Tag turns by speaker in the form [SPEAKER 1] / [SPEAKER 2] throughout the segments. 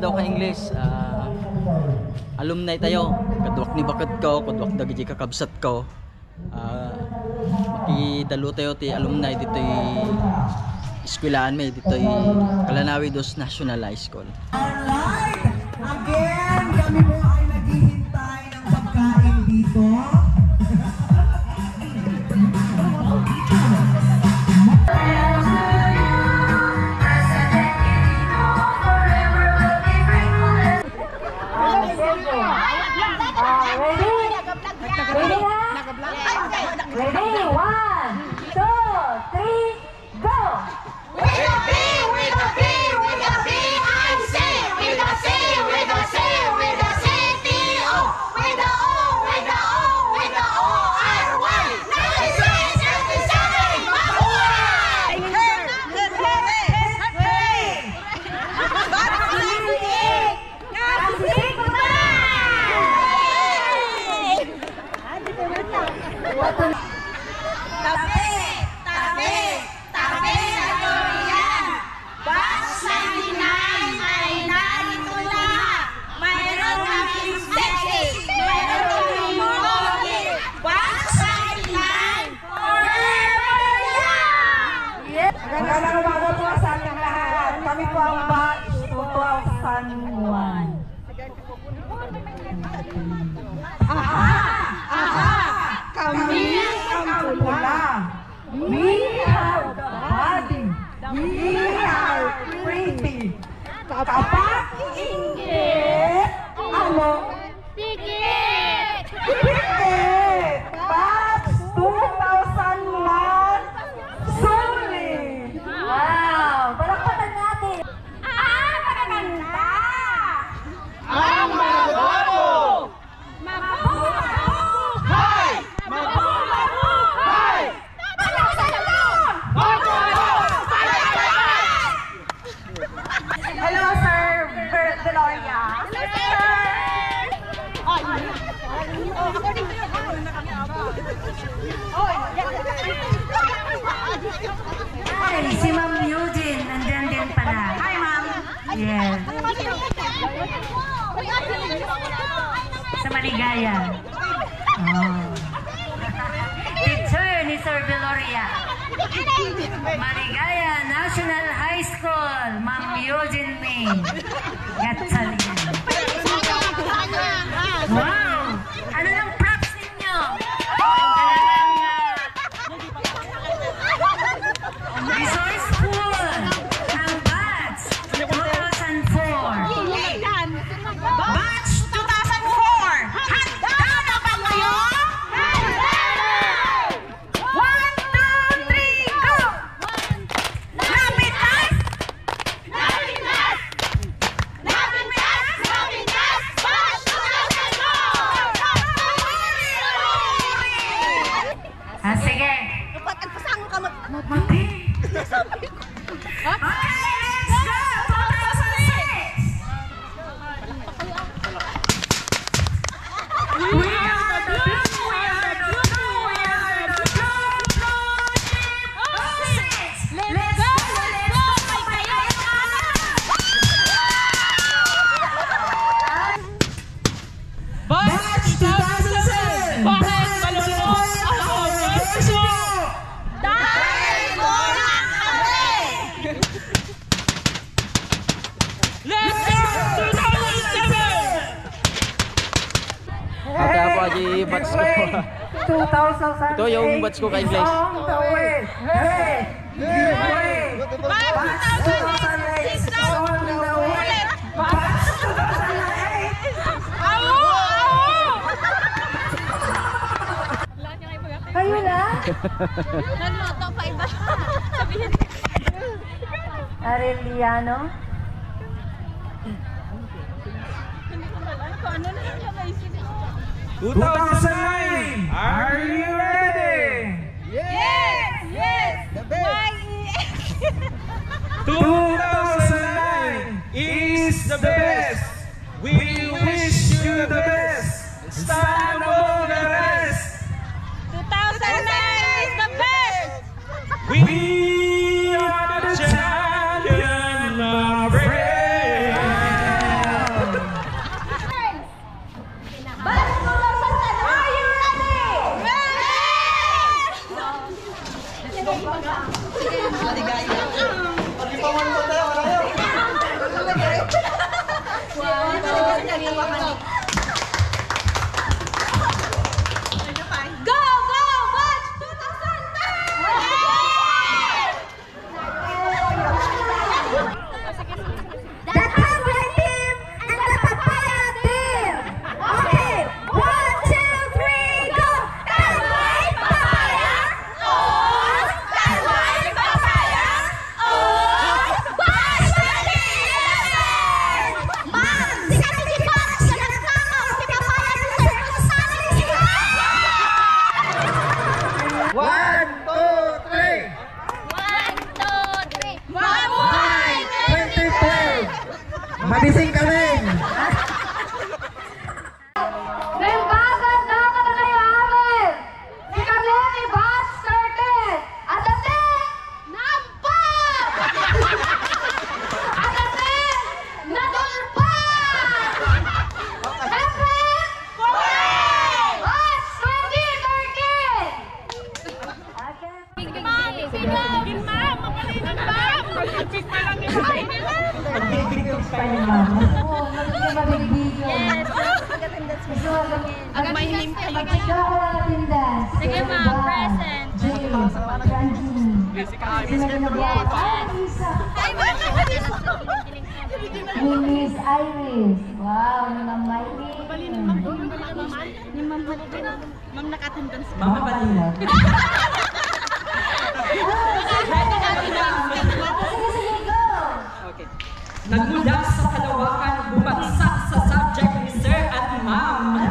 [SPEAKER 1] daw ka English. Alumni tayo. Kadwak ni bakit ko, kadwak dagiti kakabsat ko. Makidalo tayo ti alumni dito eskwelahan may dito Kalanawi Dos National High School.
[SPEAKER 2] Alright! Again, kami po ay naghihintay ng pagkain dito.
[SPEAKER 3] Ready? 1, 2, 3, go!
[SPEAKER 4] With a B, with a B, with a B, I C, with a C, with a C, with a C, T, O, with a O, with a O, with a O, R, Y, 96, 97, mabuhay!
[SPEAKER 2] Magandang umaga po sa ating lahat. Kami po ang batch 2001. Kami ang pula. We have the body. We are pretty. Kapag ingit, ano?
[SPEAKER 4] Tikit!
[SPEAKER 2] Ingit! Batch 2001. Sulit!
[SPEAKER 3] Wow! Palakpakan natin!
[SPEAKER 4] Maganda!
[SPEAKER 2] Ang mabago!
[SPEAKER 4] Mabuhay! Mabuhay!
[SPEAKER 2] Hello, Sir Veloria.
[SPEAKER 3] Hi, si Ma'am Eugene, nandyan din pala.
[SPEAKER 2] Hi, Ma'am.
[SPEAKER 3] Yes, sa Maligaya. Oh. Teacher ni Sir Veloria. Maligaya National High School, Ma'am Eugene May. Gatsalyan. Wow! Ano ng props ninyo? Resourceful! Ang batch 2004.
[SPEAKER 2] Batch 2004. Handa na ba kayo?
[SPEAKER 4] Handa!
[SPEAKER 2] 1, 2, 3, go! Lapitas!
[SPEAKER 4] Napindas! Napindas! Napindas! Batch 2004!
[SPEAKER 3] Sige. Mati. Okay, let's go! 2006! We are the blue, we are the blue, we are the blue team. Let's go!
[SPEAKER 2] Batch 2007.
[SPEAKER 4] Bakit malulong ako puso? Dahil kulang kami! Let's go! 2007!
[SPEAKER 1] Ate ako aji batch ko.
[SPEAKER 2] 2008
[SPEAKER 1] Ito yung batch ko kay English.
[SPEAKER 2] is on the way. Hey! Give way! Batch 2008 is on the way. Batch 2008.
[SPEAKER 3] Kayo na?
[SPEAKER 4] Nagluto pa iba. Sabihin.
[SPEAKER 3] Arellano?
[SPEAKER 4] Hindi ko alam kung ano na lang naisip ko.
[SPEAKER 2] 2009. Are you ready?
[SPEAKER 4] Yes! Yes! The best!
[SPEAKER 2] 2009 is the best. We wish you the best. Stand above the rest.
[SPEAKER 4] 2009 is the best!
[SPEAKER 2] We are the champion of rain.
[SPEAKER 3] Agad mahihim kayo.
[SPEAKER 5] Sige ma'am, present.
[SPEAKER 2] Miss Iris. Wow, ni Ma'am Miley.
[SPEAKER 3] Ma'am, nakatandang sa
[SPEAKER 2] Mama Balilag.
[SPEAKER 6] Okay. Nagmula sa kalawakan, bumagsak sa subject ni Sir at Ma'am.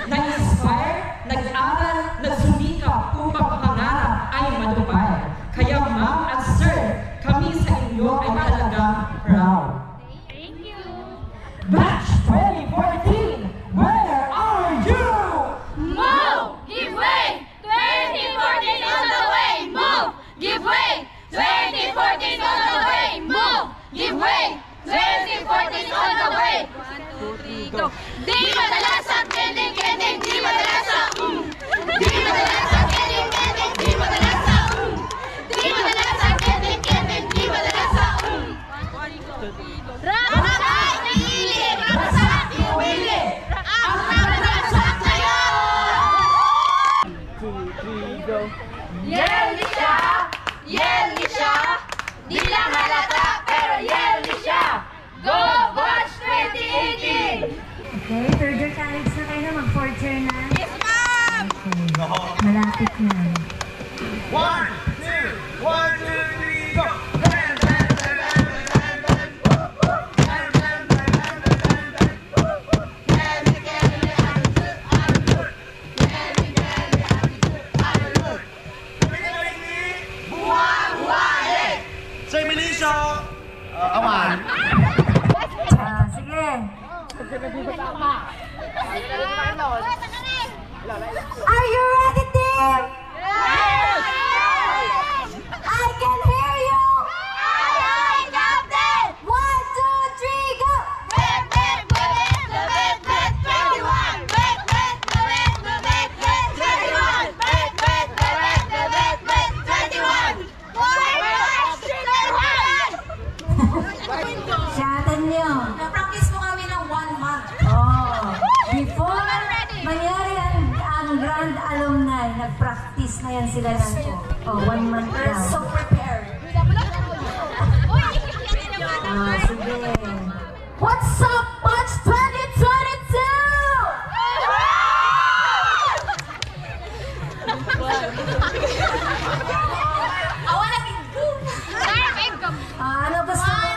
[SPEAKER 6] Na-inspire, nag-aral, nagsumikap upang pangarap ay matupad. Kaya Ma'am at Sir, kami sa inyo ay talagang proud.
[SPEAKER 3] Thank you.
[SPEAKER 6] Batch 2014, where are you?
[SPEAKER 3] Move! Give way! 2014 on the way! Move! Give way! 2014 on the way! Move! Give way! 2014 on the way! 1, 2, 3, go! Di madalas ang kending-kending, di madalas ang Di madalas ang kending-kending, di madalas ang Di madalas ang kending-kending, di madalas ang Rakasay na ili! Rakasay na ili! Ang rakasay sa'yo! Yelly siya! Yelly siya! Di lang halata, pero yelly siya! Go Watch 2018!
[SPEAKER 2] Okay, third year college na kayo na, mag-fourth year na.
[SPEAKER 3] Yes, ma'am!
[SPEAKER 2] Okay, malapit na.
[SPEAKER 7] 1, 2, 3, go! Sir Milicio! Awan!
[SPEAKER 2] Sige. Are you ready, team? I can hear you!
[SPEAKER 3] Aye, Captain!
[SPEAKER 2] 1, 2, 3, go!
[SPEAKER 3] Wait, wait, wait, wait, wait, 21! Wait, wait, wait, wait, wait, 21! Wait, wait, wait, wait, wait, 21! Watch 21!
[SPEAKER 2] Shatan nyo.
[SPEAKER 3] Na-practice mo kami ng 1 month.
[SPEAKER 2] Oh, before mangyari ang Grand Alumni, nag-practice na yan sila ng 1 month lang.
[SPEAKER 3] So prepared.
[SPEAKER 2] Sige. What's up, March 2022?
[SPEAKER 3] I wanna be good.
[SPEAKER 2] Ano gusto mo?
[SPEAKER 3] 1,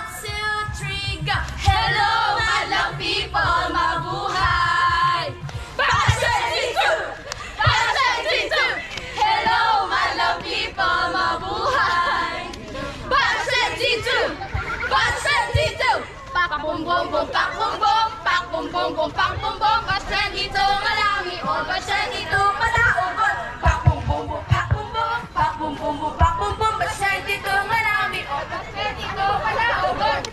[SPEAKER 3] 2, 3, go! Hello, madlang people, mabuhay! Pasensito! Pasensito! Hello, madlang people, mabuhay! Pasensito! Pasensito! Pak-bum-bum-bum, pak-bum-bum, pak-bum-bum-bum, pak-bum-bum, pasensito, malami, o pasensito, malaugot! Pak-bum-bum-bum, pak-bum-bum, pak-bum-bum-bum, pak-bum-bum, pasensito, malami, o pasensito, malaugot!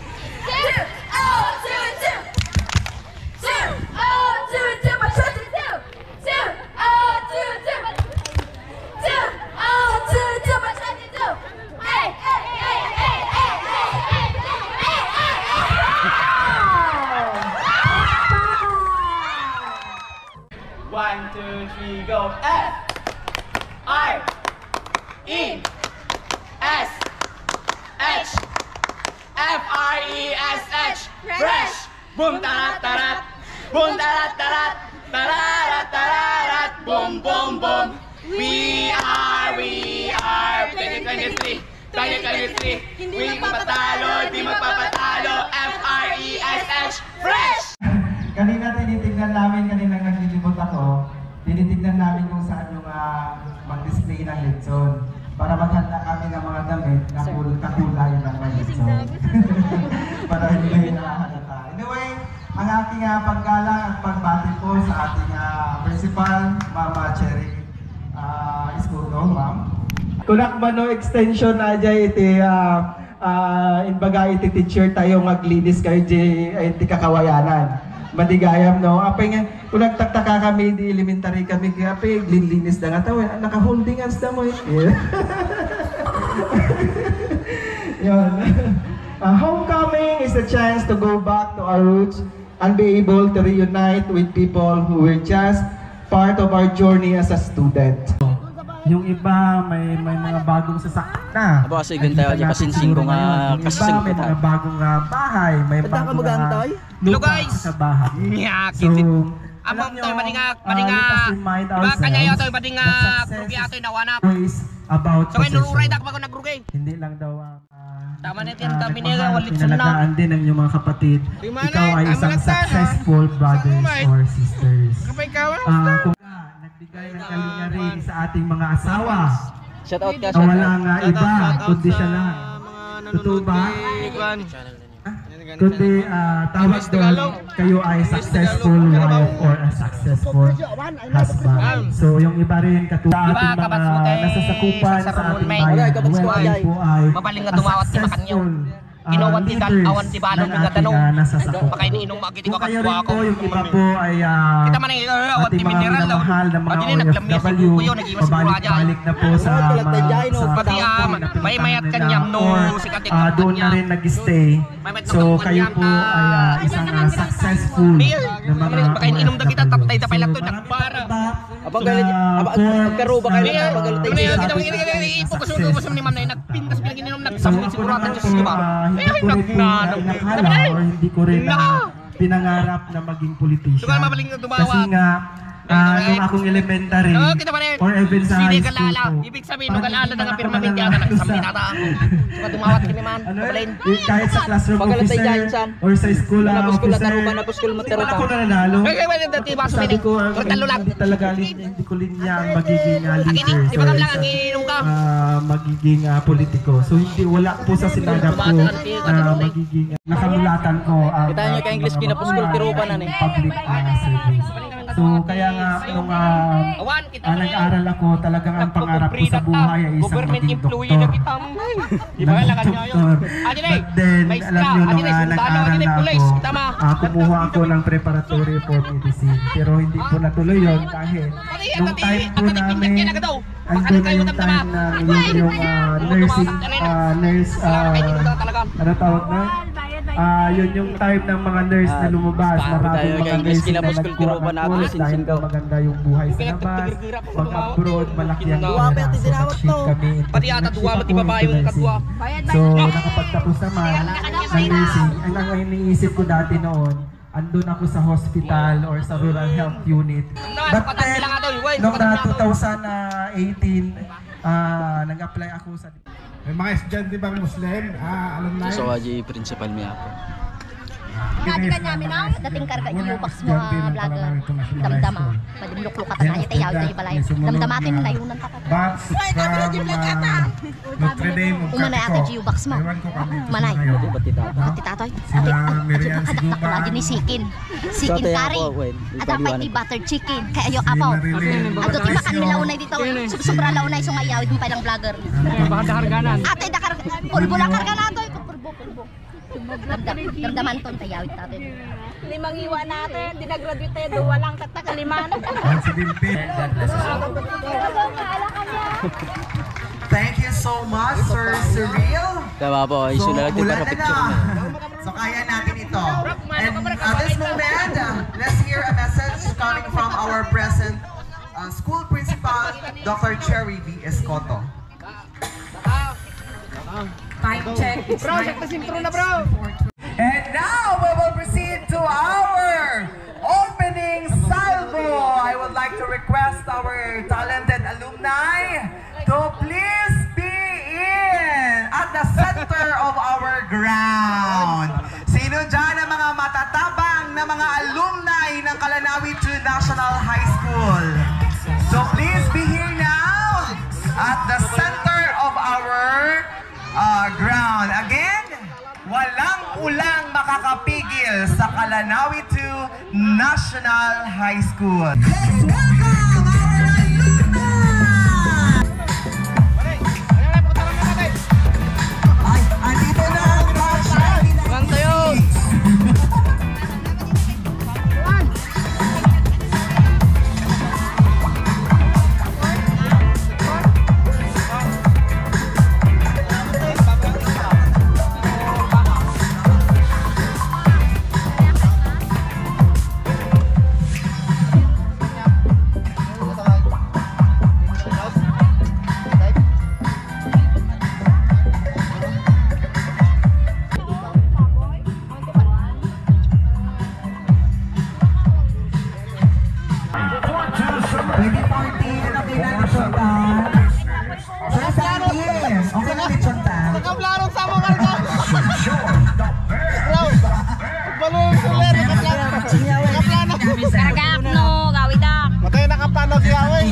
[SPEAKER 7] One, two, three, go! F R E S H F R E S H Fresh! Boom tarat tarat! Boom tarat tarat! Tararat tararat! Boom boom boom! We are 2023! 2023! Hindi magpapatalo! Di magpapatalo! F R E S H Fresh!
[SPEAKER 8] Kanina tinitignan namin, kanina naglilibot ako, tinitignan namin kung saan yung mag-display ng lechon para maghanda kami ng mga damit na kakulay ng may lechon. Para hindi nakahalata. Anyway, ang aking paggalang at pagbati po sa ating principal, Mama Cherry Escudo, ma'am. Kunak man no extension na dyan iti inbaga iti teacher tayo maglinis kayo iti kakawayanan. Maligayam no. Apay nga, kung nagtaktaka kami di elementary kami, kaya apay linlinis na nga tao, naka-holdingans na mo eh. Yun. Homecoming is a chance to go back to our roots and be able to reunite with people who were just part of our journey as a student. Yung iba may mga bagong sasakyan na.
[SPEAKER 1] Aba kasi ganun tayo dyan, pasinsin ko nga kasasing ko
[SPEAKER 8] may
[SPEAKER 1] tayo.
[SPEAKER 8] mga bagong bahay, may bagong lupa sa bahay. So,
[SPEAKER 7] Amam
[SPEAKER 8] alam
[SPEAKER 7] to'y
[SPEAKER 8] nyo,
[SPEAKER 7] madingak,
[SPEAKER 8] let us remind
[SPEAKER 7] Diba kanya
[SPEAKER 8] ourselves
[SPEAKER 7] to'y madingak,
[SPEAKER 8] that success
[SPEAKER 7] rugi ato'y nawanap.
[SPEAKER 8] is about
[SPEAKER 7] So ngayon nururay
[SPEAKER 8] possession.
[SPEAKER 7] dak bago nagrugi.
[SPEAKER 8] Hindi lang daw
[SPEAKER 7] Tama na yan, kami nila, walit
[SPEAKER 8] pinalagaan din ng iyong mga kapatid. Ikaw ay isang successful brothers or sisters. Kung nagbigay ng kalinga rin sa ating mga asawa,
[SPEAKER 1] Shout out ka,
[SPEAKER 8] na walang iba, kundi siya lang. Totoo ba? Kundi tawag doon, kayo ay successful wife or a successful husband. So yung iba rin katulad ating mga nasasakupan sa ating bayan, well, po ay
[SPEAKER 7] Mabaling nga dumawat ti makanyo. Ginawan ti awan ti balon ng gatanong. Baka iniinom magiti ko
[SPEAKER 8] kayo
[SPEAKER 7] katwa
[SPEAKER 8] rin
[SPEAKER 7] ako.
[SPEAKER 8] po, yung iba po ay
[SPEAKER 7] Kita man ang awan ti
[SPEAKER 8] ating mga
[SPEAKER 7] mineral daw.
[SPEAKER 8] minamahal na mga
[SPEAKER 7] Pati naglamyas
[SPEAKER 8] OFW,
[SPEAKER 7] yung kuyo, nag-iwas yung kuraja.
[SPEAKER 8] pabalik-balik na po sa
[SPEAKER 7] Pati may mayat kanyam no si katik.
[SPEAKER 8] doon na rin nag-stay. So kayo po ay isang successful na mga
[SPEAKER 7] Baka iniinom na kita taptay tapay lang to nagpara.
[SPEAKER 1] Abang galit, magkaro ba kayo ng magalit tayo?
[SPEAKER 7] Kita mo ipokus mo sa ni ma'am na nagpintas pinag-ininom nagsamit siguro atan Diyos di ba?
[SPEAKER 8] Hindi ko rin pinangarap na maging politician.
[SPEAKER 7] Sugal mabaling na dumawat.
[SPEAKER 8] Kasi nga, nung akong elementary, or even sa high school po,
[SPEAKER 7] ibig sabihin, nung kalala na nga pirmament yan, nagsamit ata. Suga dumawat kami man, mabalin.
[SPEAKER 8] kahit sa classroom officer, or sa school officer, ako na nanalo. Sabi ko, hindi ko linya ang magiging leader.
[SPEAKER 7] Di ba kami lang ang iniinom ka?
[SPEAKER 8] Magiging politiko. So hindi, wala po sa sinagap ko na magiging nakamulatan ko ang
[SPEAKER 1] Kita nyo ka English kinapuskol tirupan na ni.
[SPEAKER 8] public service. So kaya nga nung nag-aral ako, talagang ang pangarap ko sa buhay ay isang
[SPEAKER 7] Government
[SPEAKER 8] maging
[SPEAKER 7] employee na
[SPEAKER 8] doktor.
[SPEAKER 7] kita mo. Di ba lang kanya yun?
[SPEAKER 8] But then, alam nyo, nung nag-aral na ako, kumuha ako ng preparatory for medicine. Pero hindi po natuloy yun dahil nung time po namin, andun na yung time na yung nursing, ano tawag na? Yun yung time ng mga nurse na lumabas. Maraming mga nurse na nagkuha ng course dahil maganda yung buhay sa labas. Mag-abroad, malaki ang pera. So nag-shift kami into
[SPEAKER 7] Pati ata duwa mo ti babae yung katwa.
[SPEAKER 8] So nakapagtapos naman ng nursing. Ang iniisip ko dati noon, andun ako sa hospital or sa rural health unit. But then, noong 2018, nag-apply ako sa...
[SPEAKER 9] May mga estudyante bang Muslim? Alumni?
[SPEAKER 1] So waji principal mi ako.
[SPEAKER 3] Kadi ka namin ang dating karga iyo box mo vlogger. Damdama. Madimlok-lok ka tayo tayo tayo balay. Damdamatin layunan ka.
[SPEAKER 9] But from Notre Dame of
[SPEAKER 3] Umanay ata Gio box mo. Manay. Pati tatoy.
[SPEAKER 9] Sila Miriam Siguba.
[SPEAKER 3] Lagi ni Sikin. Sikin curry. At apay ti butter chicken. Kaya ayo apaw. Ato ti makan nila unay dito. Sobra launay so ngayaw din pa lang vlogger. Ate dakar pulbo lang karga nato. Pulbo. Damdaman ton tayawit natin.
[SPEAKER 4] Limang iwa natin, di nag-graduate tayo, duwa lang tatakaliman.
[SPEAKER 2] Thank you so much, Sir Cyril.
[SPEAKER 1] Tama po, isu na lang din para picture mo.
[SPEAKER 2] So kaya natin ito. And at this moment, let's hear a message coming from our present school principal, Dr. Cherry V. Escoto.
[SPEAKER 6] Time check. It's
[SPEAKER 7] Bro, check na simpro na bro.
[SPEAKER 2] And now we will proceed to our opening salvo. I would like to request our talented alumni to please be in at the center of our ground. Sino dyan ang mga matatabang na mga alumni ng Kalanawi 2 National High School? So please be here now at the center of our ground. Again, walang ulang makakapigil sa Kalanawi 2 National High School. Let's welcome our alumni! Ay, andito na ang batch natin.
[SPEAKER 3] Karagak no, gawidak.
[SPEAKER 9] Matay nakapano si Away.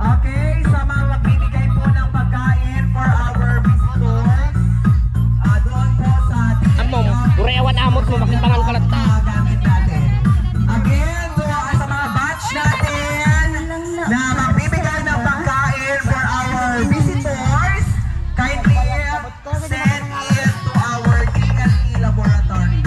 [SPEAKER 2] Okay, sa mga magbibigay po ng pagkain for our visitors. Doon po sa
[SPEAKER 7] Amom, kurewan amot mo makitangan kalata.
[SPEAKER 2] gamit natin. Again, doon sa mga batch natin na magbibigay ng pagkain for our visitors, kindly send it to our D&E laboratory.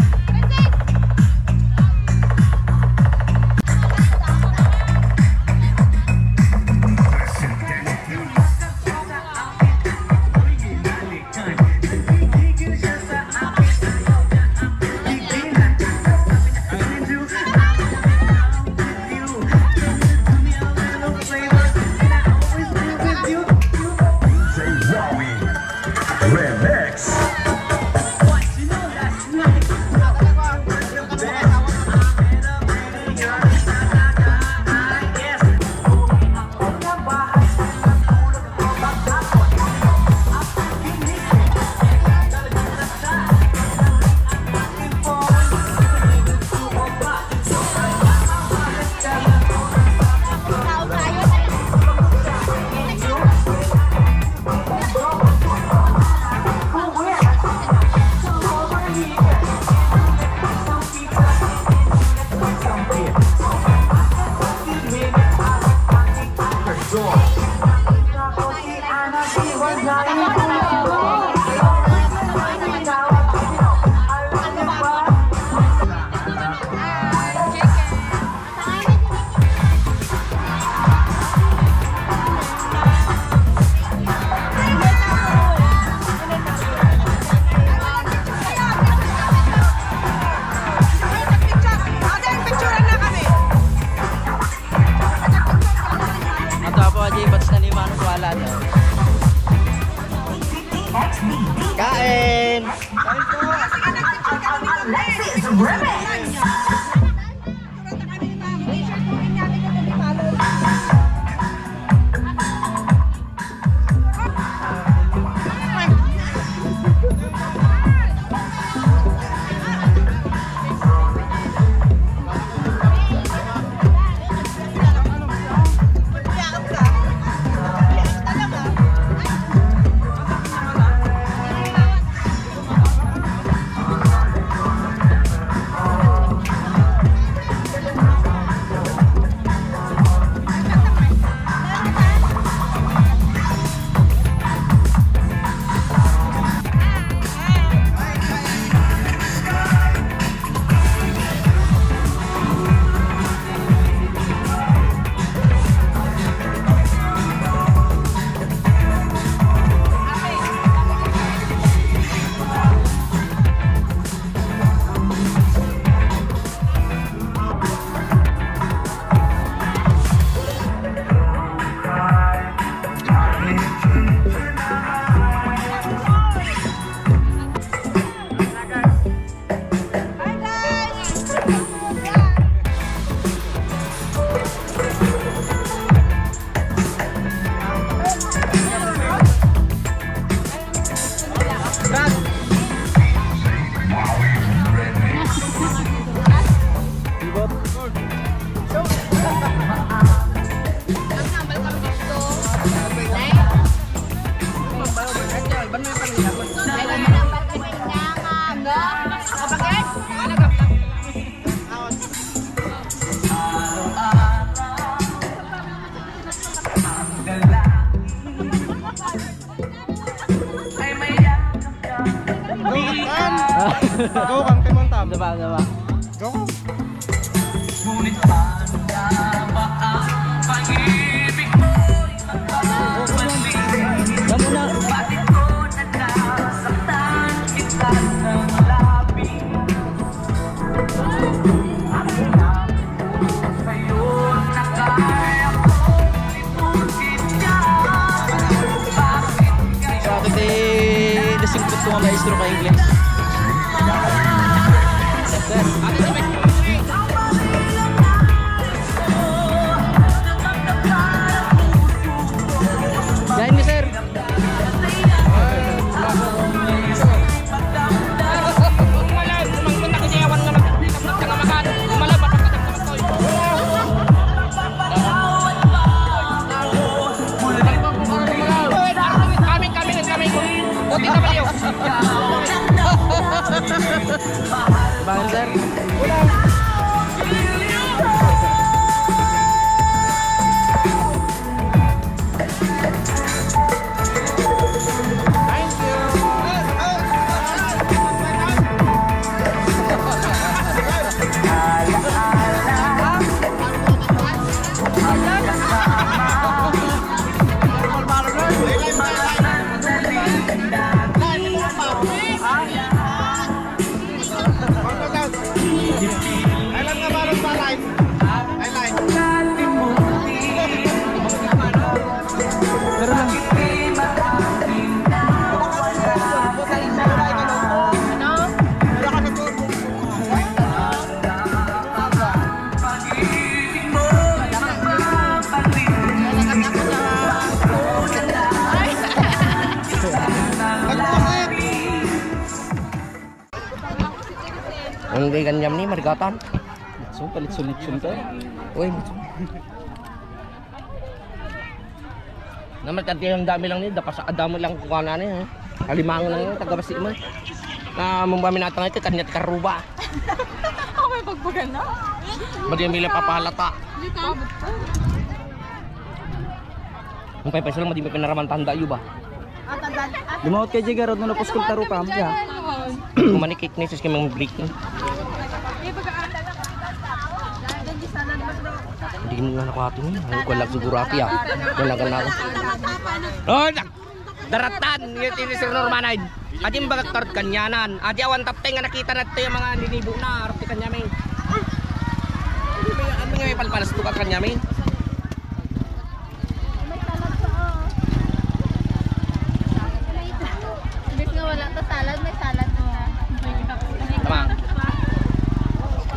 [SPEAKER 7] Kain!
[SPEAKER 9] Go kang Timontam.
[SPEAKER 1] Diba?
[SPEAKER 9] Go.
[SPEAKER 1] Nasingkot ko nga maestro ka English. Gain mi sir.
[SPEAKER 7] Magpunta ko siya, wala naman.
[SPEAKER 10] Ang ganyam ni marigatan.
[SPEAKER 1] So, palit-sulit-sulit ka.
[SPEAKER 10] Uy. Naman kanti ang dami lang ni, dapat sa adamo lang kuha na ni. Alimango lang yun, tagabasi mo. Na mumba minatang ito, kanyat karuba.
[SPEAKER 3] Ako may pagpagan na.
[SPEAKER 10] Madimila papalata. Ang paypay sila, madimila pinaraman tanda yun ba?
[SPEAKER 1] Lumawat kay Jigarod nung napuskul taro ka.
[SPEAKER 10] Kumanikik ni sis kami mag-break. Hindi nga nakuha ito niya. Ano ko lang siguro api ah. Wala ka na ako. Oh! Daratan! Yung tinisir normanaid. Adi yung bagagtard kanyanan. Adi awan taptay nga nakita na ito yung mga ninibo na. Arti kanyamin. Ano nga may palpalas ito ka kanyamin?
[SPEAKER 3] Bis nga wala to salad, may salad mo.
[SPEAKER 10] Tama.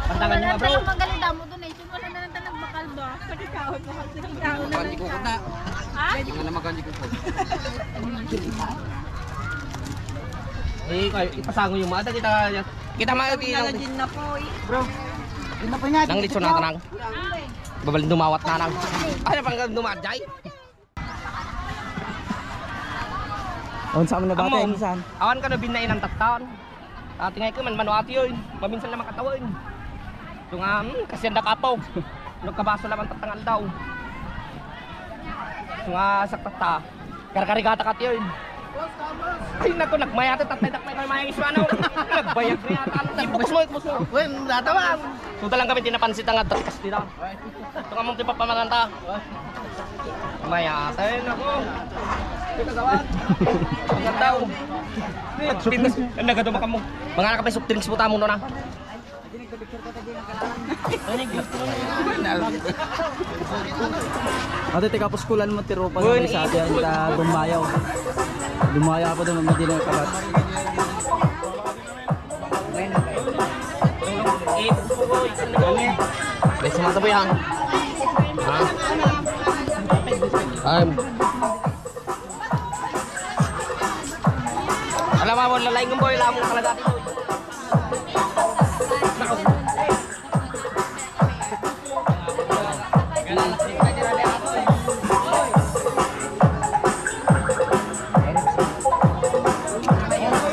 [SPEAKER 10] Pantangan nyo nga bro.
[SPEAKER 3] Wala na magaling damo donation. Wala na lang talang bakal ba? Pagkakahon mo kasi kikahon na.
[SPEAKER 10] Magandi ko na.
[SPEAKER 3] Ha?
[SPEAKER 10] Hindi na magandi ko. Eh, kayo, ipasango yung mata. Kita maabilang.
[SPEAKER 3] na po eh.
[SPEAKER 10] Bro, yun na po nga. Nang litso na tanang. Babalin dumawat na nang. Ano pang dumadjay?
[SPEAKER 1] On sa amin na bata yung saan?
[SPEAKER 10] Awan ka na binain ng taktaon. Tingay ko man manuati yun. Paminsan na makatawin. Ito nga, kasi ang nakapog. Nagkabaso naman tatangal daw. Ito nga, saktata. Karkarigata kat yun. Ay naku, nagmayate tatay-takmay kayo mga iswano. Nagbayag na yata. Ibukos mo. Wen, datawang. So talang kami tinapansit ang atas nila. Ito nga mong tipapamanganta. Mayate, naku. Pinagawan. Maganda. Nagaduma ka mo. Mga nakapay soft drinks po tamo na.
[SPEAKER 1] Ate, teka puskulan mo tiro pa namin sa atin. Dumayaw. Dumayaw pa doon, hindi na kalat.
[SPEAKER 10] Beso mata po yan. Alam mo, lalaing ng boy, lamang kalagati mo.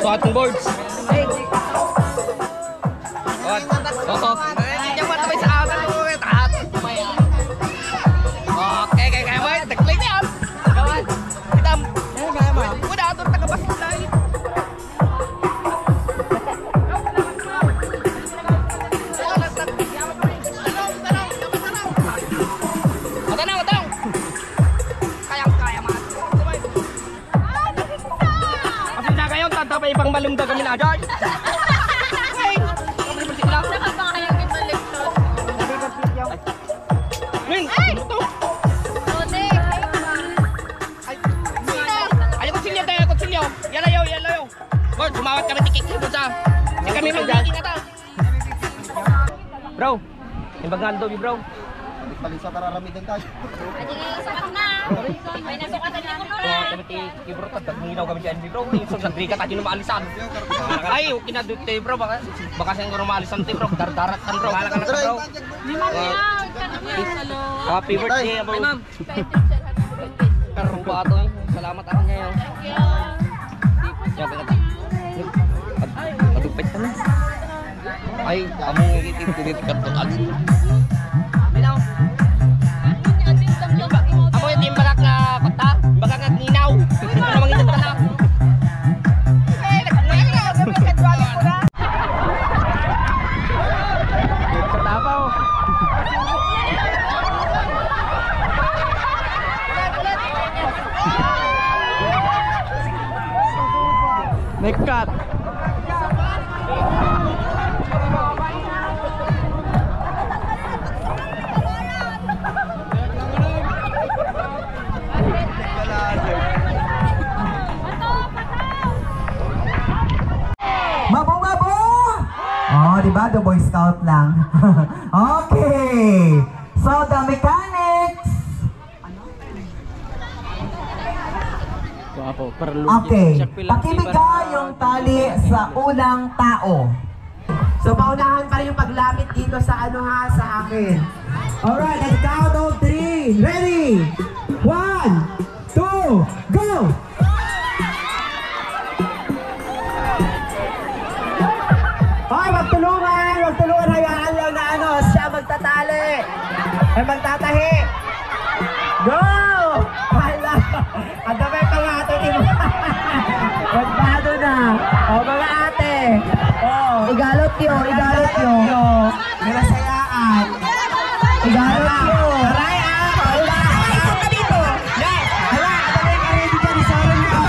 [SPEAKER 10] So ating boards. Toto. Diyan mo tayo sa akin. Okay, kaya mo. Nag-play na yan. Kawan. Kitam. Udah, ito tagabas mo dahil. Tanong. Kayang-kaya man. Kasi na kayo, tanta pa ibang malumda kami na dyan.
[SPEAKER 3] Nakapangayang kita lecture.
[SPEAKER 10] Min! Ay, kutsilyo. Yalayo. Boy, sumawat kami tikik dito sa. Hindi kami mag-dating ata. Bro, imbagan daw, bro.
[SPEAKER 8] Palisa para ramidan tayo.
[SPEAKER 3] Pwede nga yung sapat na. May nasukatan niya ko
[SPEAKER 10] So, kami ti-bro, tagminaw kami dyan, bro. Yung nagrikat at yung maalisan. Ay, kinadut tayo, bro. Baka siyang maalisan tayo, bro. Dardaratan, bro. Mahala ka na, bro. Happy birthday, bro. Ma'am. Karupa ito, eh. Salamat ako ngayon.
[SPEAKER 3] Thank you.
[SPEAKER 10] Sabi ka ta. Padupit ka na. Ay, kamu ngitip-ngitip kartu tadi. Binaw. Ako yung timbalak na kota, baka nga nginaw. Ano mangitip ka na?
[SPEAKER 1] Nekat.
[SPEAKER 2] Mabo! Oh, di ba? The Boy Scout lang. Okay. So, the mechanics. Okay. Pakibigay yung tali sa unang tao. So, paunahan pa rin yung paglapit dito sa ano ha, sa akin. Alright, let's count of 3. Ready? 1, 2, go! Hoy, magtulungan, hayaan lang na ano, siya magtatali. Ay, magtatahi. Go! Hala! Ang damay pa nga ito, magbado na. O, mga ate. O, igalot nyo. Nilasayaan. Igalot nyo. Aray, hala. Ito ka dito. Hala, adamay ka ready dyan. Isoron nyo.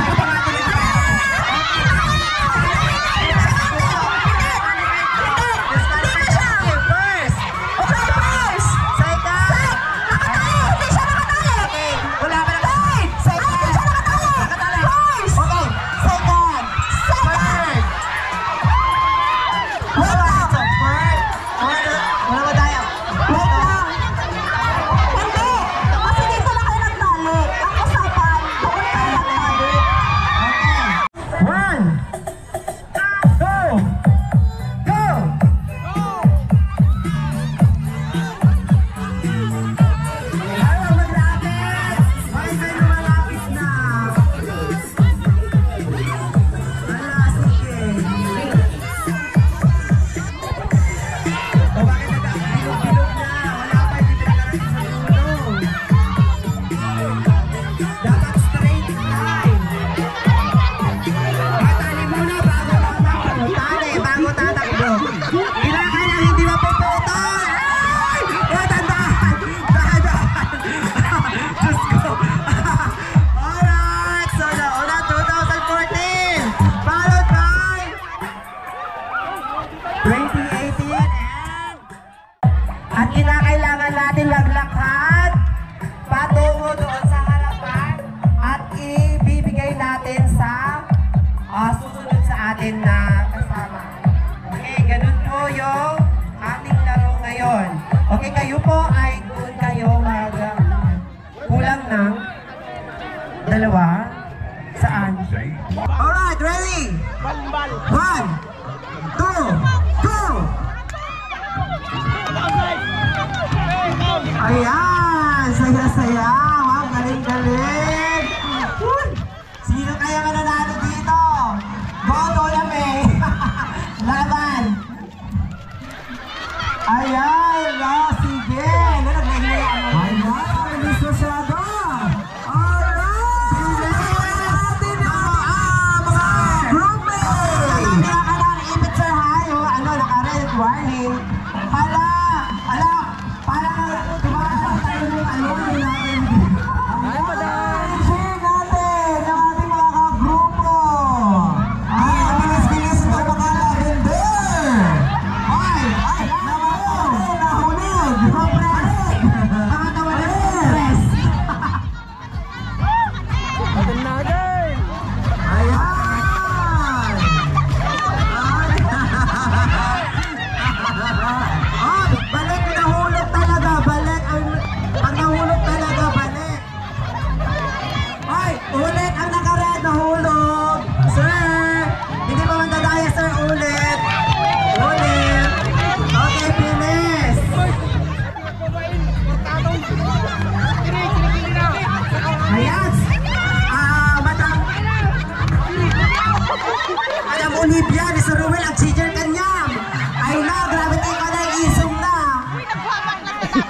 [SPEAKER 2] At kinakailangan natin maglakad patungo doon sa harapan at ibibigay natin sa susunod sa atin na kasama. Okay, ganun po yung ating laro ngayon. Okay, kayo po ay doon kayo kulang ng dalawa. Saan? Alright, ready? 1, 2, go! Ayan! Saya-saya! Wow, galing-galing! Sino kaya mananalo dito? Boto lang eh! Laban! Ayan! Sige! Ayan! Bilis masyado! Alright! Natin mga groupmates! Ipit sir ha! Yung naka-red warning. Hala! Parang tumakas tayo ng natin. Ay, madam! Share natin ang ating mga ka-grupo. Ay, bilis-bilis ito mga lavender. Ay, nahulog.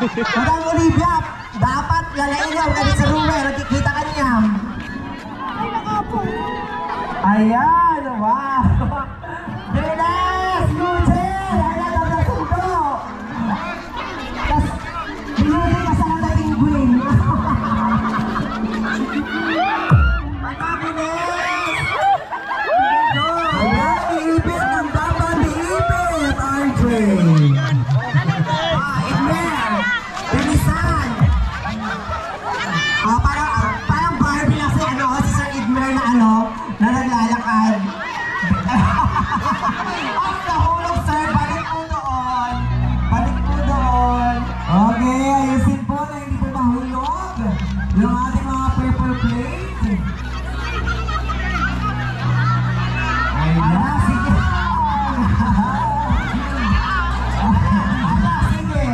[SPEAKER 11] Madam Olivia, dapat lalain niya ang sa ruwe, nakikita ka niya. Ayan, wow. Bilis, Lucien! Ayan ang nasundo. Tapos, binuli ka sa dating Gwyn. Matabilis! Ayan, iipit ng dapat, iipit, RJ. Edmer, bilisan. Parang Barbie lang si Sir Edmer na naglalakad. Ang nahulog, sir. Balik po doon. Balik po doon. Okay, ayusin po na hindi po mahulog yung ating mga purple plate. Ayan, sige. Sige.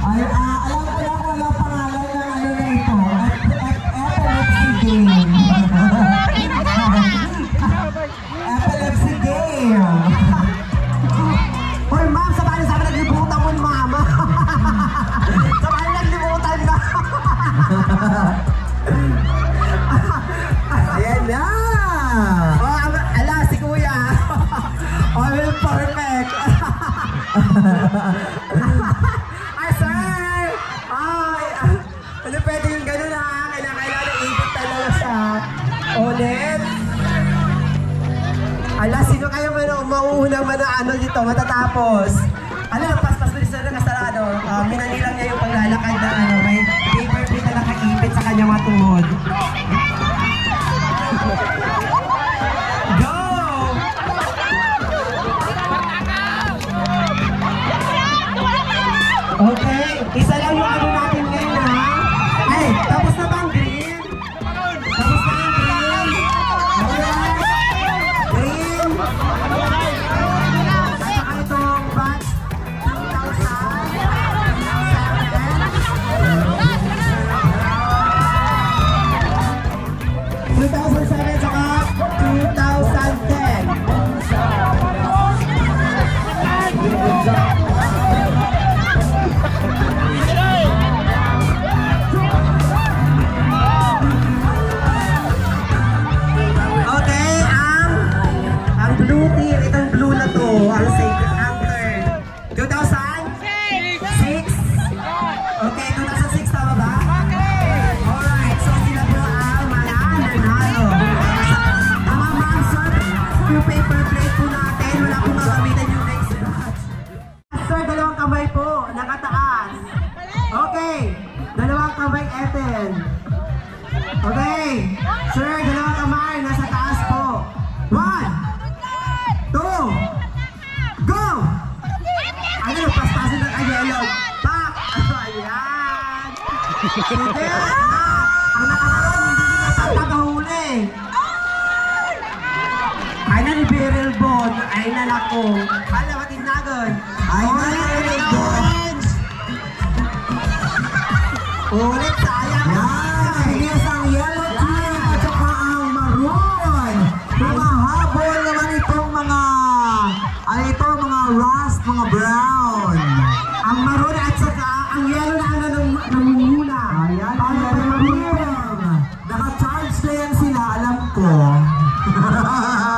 [SPEAKER 11] Ay, alam ko lang kung ano pangalan ng ano na ito. Epilepsy game. Epilepsy game. Hoy, ma'am, sa bahay sabi naglibutan mo ni mama. Sa bahay naglibutan ka. Ayan na. Oh, ala, si kuya. Oh, perfect. Ay, sir. Ay, ano pwede yung gano'n ha? Kailangan ipit talaga siya. Ulit. Ala, sino kayo mauunang ano dito, matatapos? Ano, paspas ko dito na kasarado. Minanilang niya yung paglalakad na may paper plate na nakaipit sa kanyang mga tuhod. Go! Okay, isa lang yung ano natin ngayon ha. Ay, tapos na ba ang green? Tapos na ang green? Alright. Green. Saka itong batch 2007 saka 2010. Okay, ang blue team, itong blue na to, ang second, ang third. 2006? Okay, 2006 tama ba? Alright, so sila po ang mga nanalo. Ang mga ma'am, yung paper plate po natin, wala pong magamitan yung next batch. Sir, dalawang kamay po, nakataas. Okay, dalawang kamay Ethel. Okay, sir, dalawang kamay, nasa taas po. 1, 2, go! Ano, paspasin ng ayelo. Pak! Ayan! Sige! Ang nakakaroon, hindi nila tatagahuli. Ay na ni Beryl Bon, ay na nako. Hala, matinagon. Ay na ni Beryl Bon. Ulit, sayang. Bilis ang yellow team at saka ang maroon. Humahabol naman itong mga, ano ito, mga rust, mga brown. Ang maroon at saka ang yellow na namumuna. Ayan, ang maroon. Naka-charge na yan sila, alam ko.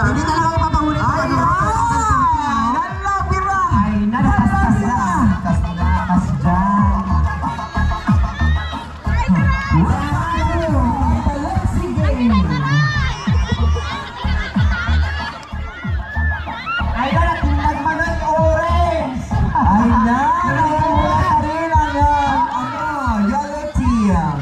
[SPEAKER 11] Hindi talaga mapapahuli ko. Ayan! Nanlapira! Ay, nanakas na. Kas dyan. Ay na, nagmanay orange! Ay na, nagmanay rin ang yellow team.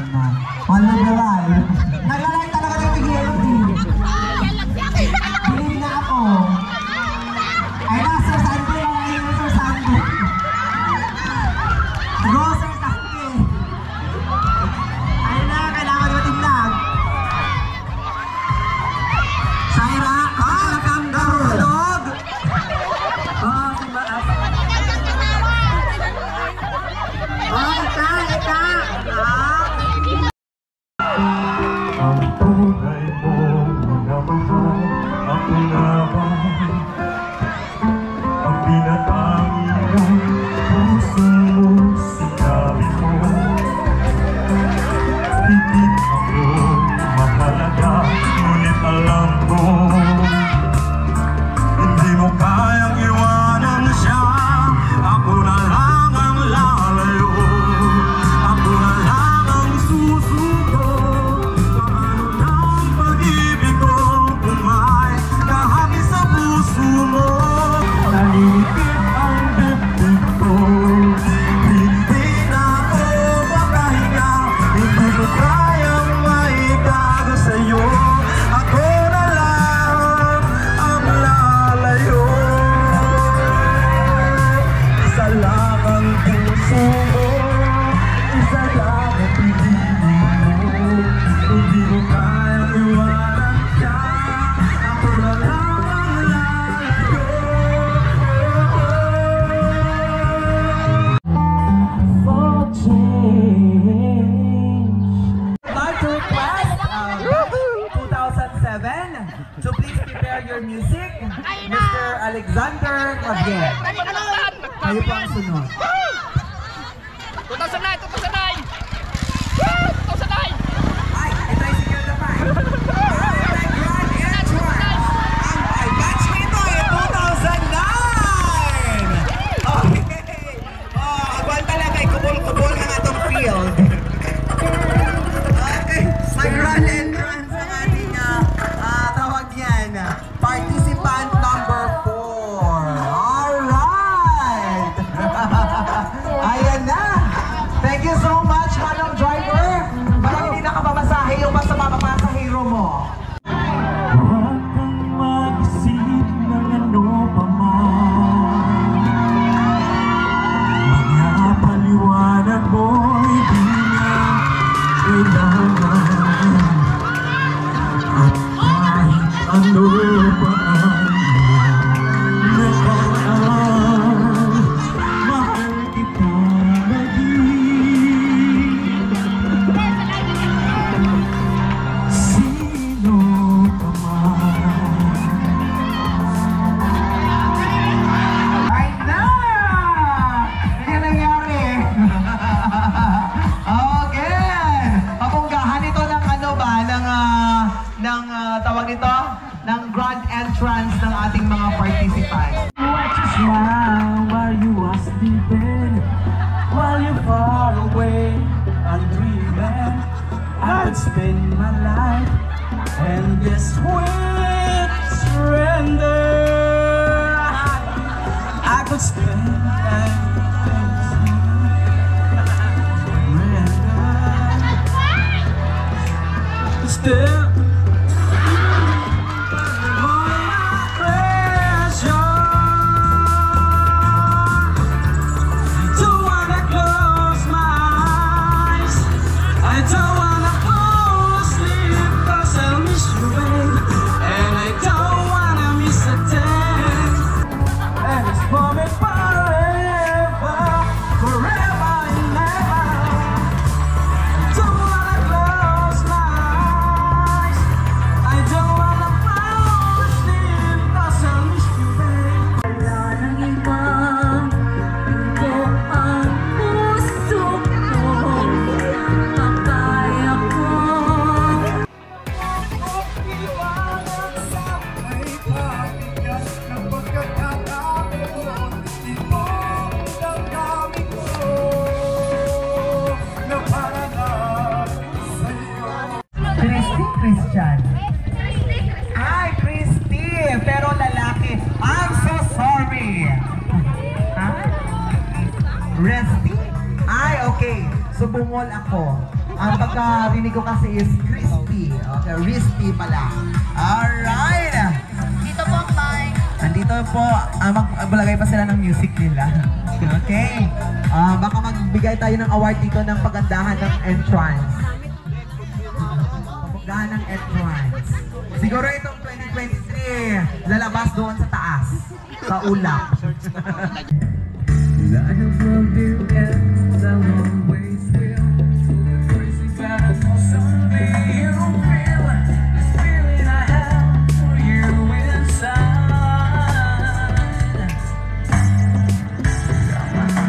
[SPEAKER 2] So please prepare your music. Mr. Alexander again. Kayo po ang sunod.
[SPEAKER 10] 2009! 2009! 2009!
[SPEAKER 2] Ay, itry secure the mic. Ang batch nito ay 2009! Okay. Agwan talaga, kubol-kubol na nga itong field. Okay, mag-run and run sa ating tawag yan. Participant number 4. Alright! Ayan na! Thank you so much, Manong Driver! Parang hindi nakapamasahe yung basta mapapasahero mo.
[SPEAKER 12] Huwag kang mag-isip ng ano pa man. Mga paliwanag mo'y di na kailangan. At kahit ano pa ang nakaraan, mahal kita maging. Sino ka man.
[SPEAKER 2] Right na! Hindi na nangyari. Okay! Papunggahan ito ng ano ba? Ng tawag nito? Ng grand entrance ng ating mga participants.
[SPEAKER 12] Watch you smile while you are sleeping, while you're far away, I'm dreaming. I could spend my life and this with surrender. I could spend surrender. Still.
[SPEAKER 2] Christian. Ay, Christy! Pero lalaki. I'm so sorry. Ha? Resty? Ay, okay. So, bungol ako. Ang pagkarinig ko kasi is crispy. Okay, risky pala. Alright!
[SPEAKER 3] Dito po ang mic.
[SPEAKER 2] Nandito po, maglagay pa sila ng music nila. Okay? Baka magbigay tayo ng award dito ng pagandahan ng entrance. Pagandahan ng entrance. Siguro itong 2023, lalabas doon sa taas. Sa ulap.
[SPEAKER 12] I have loved you and I always will. You're crazy, but I know someday you'll feel this feeling I have for you inside.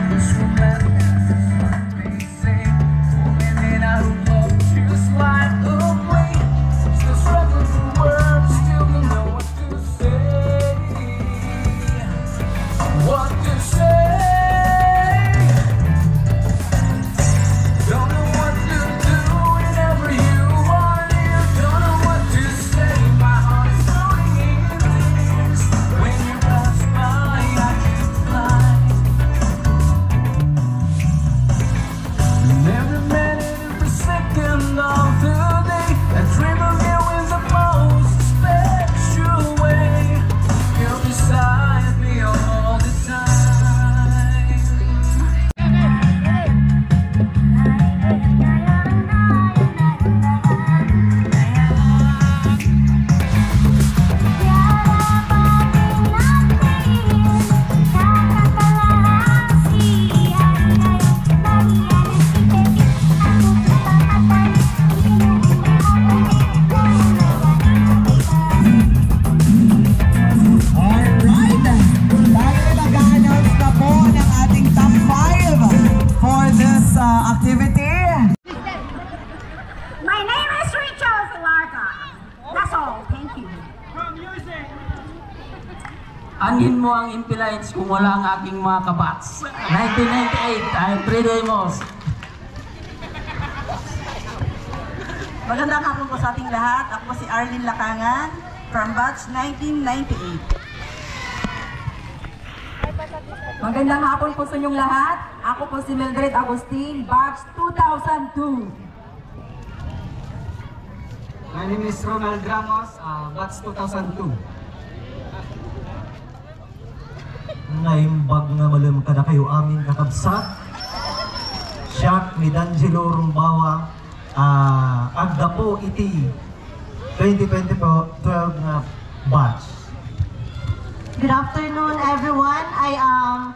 [SPEAKER 12] This romantic they say, women out of love just slide away. Still struggling for words, still don't know what to say. What to say? Sabihin mo ang Impelites kung wala ang aking mga kabats. 1998, I'm Freddy Amos.
[SPEAKER 13] Magandang hapon po sa ating lahat. Ako po si Arlene Lacangan from batch 1998.
[SPEAKER 14] Magandang hapon po sa inyong lahat. Ako po si Mildred Agustin, batch 2002.
[SPEAKER 8] My name is Ronald Ramos, batch 2002.
[SPEAKER 15] Naimbag nga malam ka na kayo amin kakabsat. Siyak ni D'Angelo Rumbawa, agda po iti 2012 nga batch.
[SPEAKER 16] Good afternoon, everyone. I am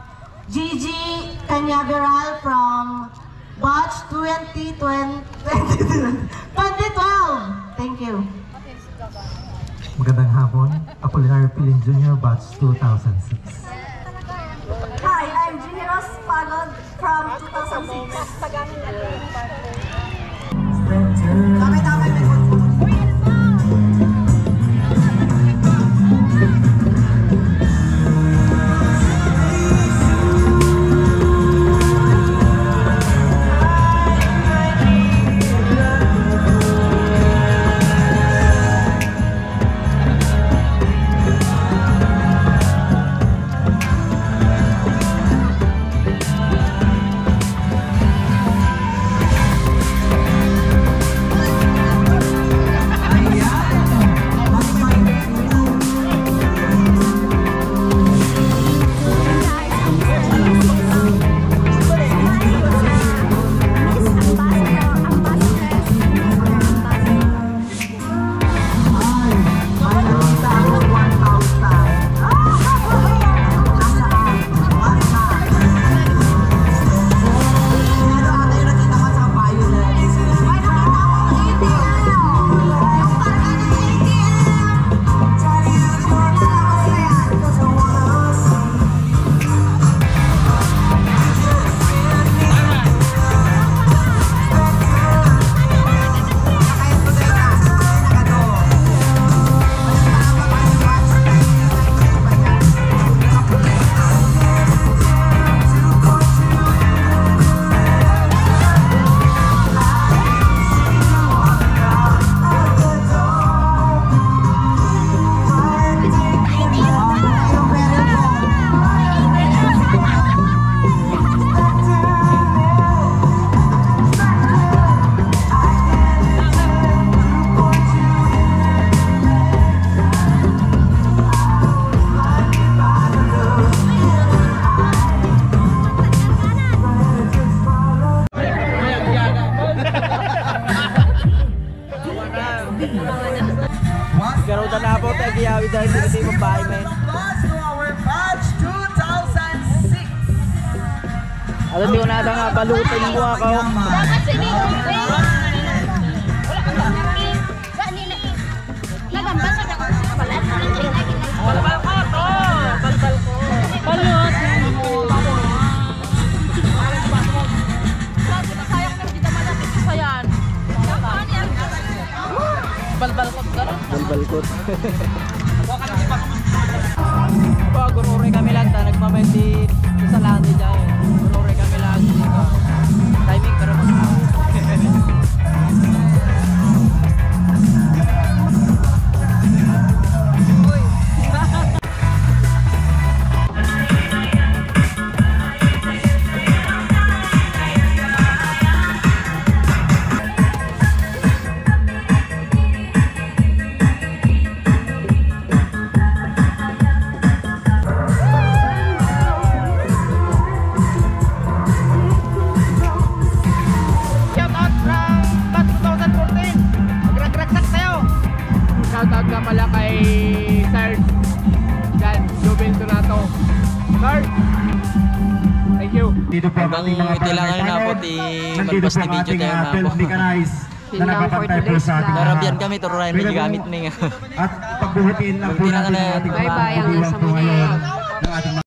[SPEAKER 16] Gigi Canyaveral from batch 2012. Thank you.
[SPEAKER 15] Magandang hapon, Apolinario Pilin Jr., batch 2006.
[SPEAKER 13] Hi, I'm Generous Pagod from 2006.
[SPEAKER 1] Karutan na po tayo giyawi dahil hindi mo bahay men.
[SPEAKER 2] To our batch 2006.
[SPEAKER 1] Alam mo na nga balutin mo ako. Balbalkot. Gurure kami lang ta nagmamenti sa lati dyan. Gurure kami lang dito. Timing pero
[SPEAKER 10] shoutout nga pala kay Sir Jan Jubel Donato. Sir, thank you.
[SPEAKER 1] Hanggang itilangan na po ti magpas ni video tayo na po.
[SPEAKER 8] Na nakapantay po sa ating
[SPEAKER 1] Narabian kami, turuan may gamit na nga.
[SPEAKER 8] At pagbuhatiin lang po natin ang ating mga
[SPEAKER 14] Bye-bye ang
[SPEAKER 8] ngayon ng ating